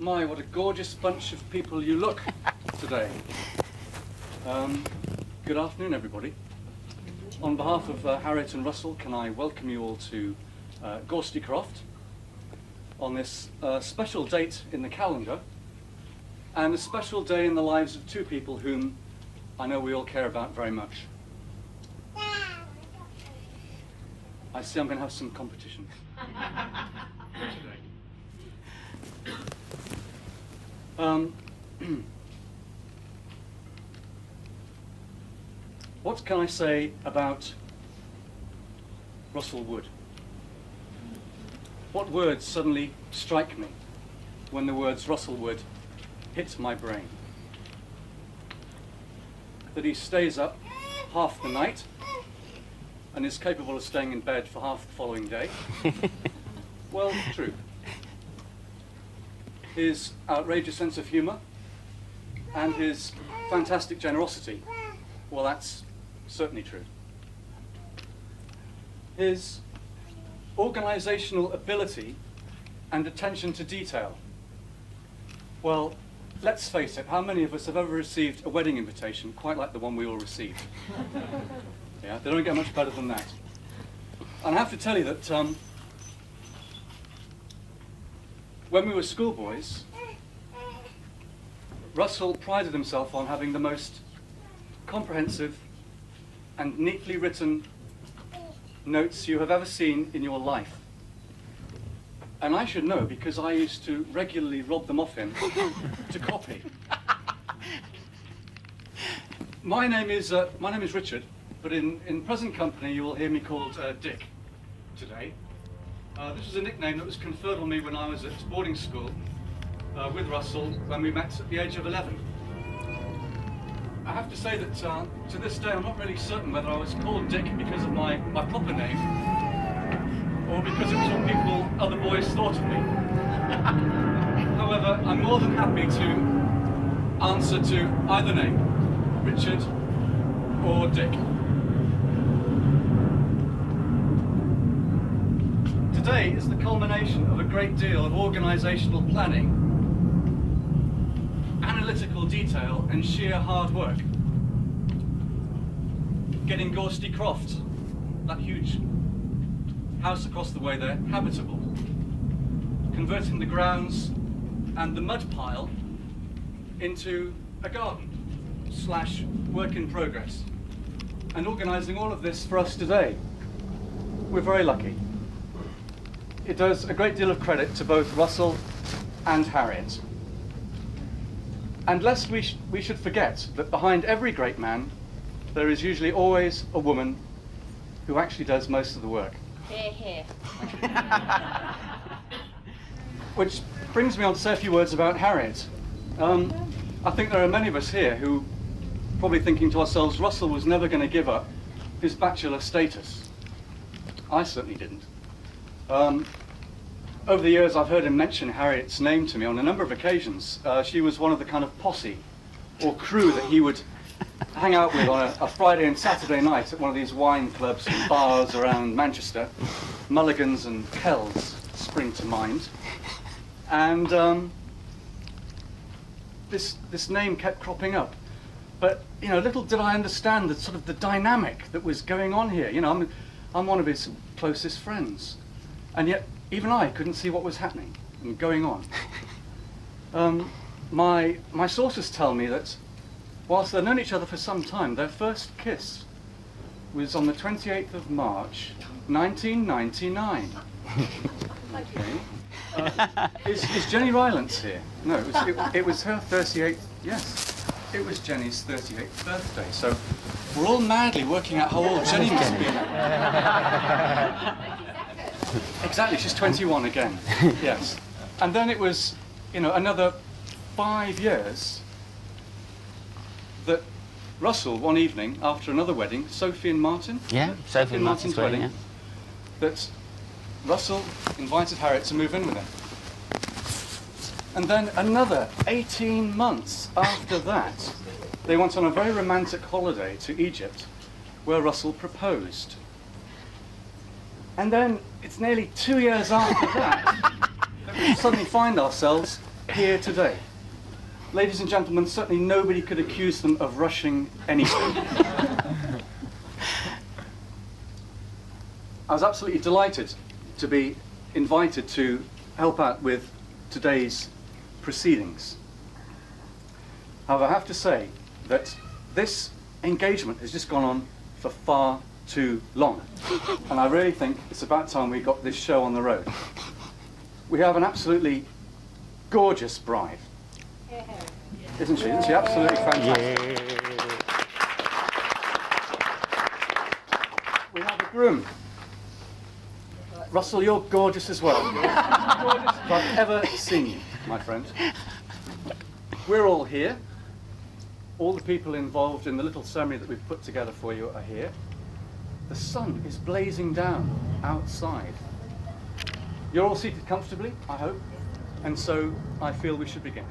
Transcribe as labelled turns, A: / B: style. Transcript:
A: My, what a gorgeous bunch of people you look today. Good afternoon, everybody. On behalf of Harriet and Russell, can I welcome you all to Gorsty Croft on this special date in the calendar, and a special day in the lives of two people whom I know we all care about very much. I see I'm going to have some competition today. What can I say about Russell Wood? What words suddenly strike me when the words Russell Wood hit my brain? That he stays up half the night and is capable of staying in bed for half the following day. Well, true. His outrageous sense of humour and his fantastic generosity, well, that's certainly true. His organisational ability and attention to detail, well, let's face it, how many of us have ever received a wedding invitation quite like the one we all received? Yeah, they don't get much better than that. And I have to tell you that when we were schoolboys, Russell prided himself on having the most comprehensive and neatly written notes you have ever seen in your life. And I should know because I used to regularly rob them off him to copy. My name is Richard, but in present company you will hear me called Dick today. This was a nickname that was conferred on me when I was at boarding school with Russell when we met at the age of 11. I have to say that to this day I'm not really certain whether I was called Dick because of my proper name or because it was what other boys thought of me. However, I'm more than happy to answer to either name, Richard or Dick. Today is the culmination of a great deal of organisational planning, analytical detail and sheer hard work. Getting Gorsty Croft, that huge house across the way there, habitable. Converting the grounds and the mud pile into a garden / work in progress. And organising all of this for us today. We're very lucky. It does a great deal of credit to both Russell and Harriet. And lest we should forget that behind every great man, there is usually always a woman who actually does most of the work.
B: Hear, hear.
A: Which brings me on to say a few words about Harriet. I think there are many of us here who probably thinking to ourselves, Russell was never going to give up his bachelor status. I certainly didn't. Over the years, I've heard him mention Harriet's name to me on a number of occasions. She was one of the kind of posse or crew that he would hang out with on a Friday and Saturday night at one of these wine clubs and bars around Manchester. Mulligan's and Kells spring to mind. And this name kept cropping up. But, you know, little did I understand that sort of the dynamic that was going on here. You know, I'm one of his closest friends. And yet, even I couldn't see what was happening and going on. My sources tell me that whilst they'd known each other for some time, their first kiss was on the 28th of March, 1999. Okay. Is Jenny Rylance here? No, it was her 38th, yes. It was Jenny's 38th birthday, so we're all madly working out how old Jenny must be. Exactly, she's 21 again, yes. And then it was, you know, another 5 years that Russell, one evening, after another wedding, Sophie and Martin?
C: Yeah, Sophie and Martin's wedding, yeah.
A: That Russell invited Harriet to move in with him. And then another 18 months after that, they went on a very romantic holiday to Egypt, where Russell proposed. And then it's nearly 2 years after that that we suddenly find ourselves here today. Ladies and gentlemen, certainly nobody could accuse them of rushing anything. I was absolutely delighted to be invited to help out with today's proceedings. However, I have to say that this engagement has just gone on for far too long. And I really think it's about time we got this show on the road. We have an absolutely gorgeous bride. Isn't she? Isn't she absolutely fantastic? We have a groom. Russell, you're gorgeous as well. You're as gorgeous as I've ever seen you, my friend. We're all here. All the people involved in the little ceremony that we've put together for you are here. The sun is blazing down outside. You're all seated comfortably, I hope, and so I feel we should begin.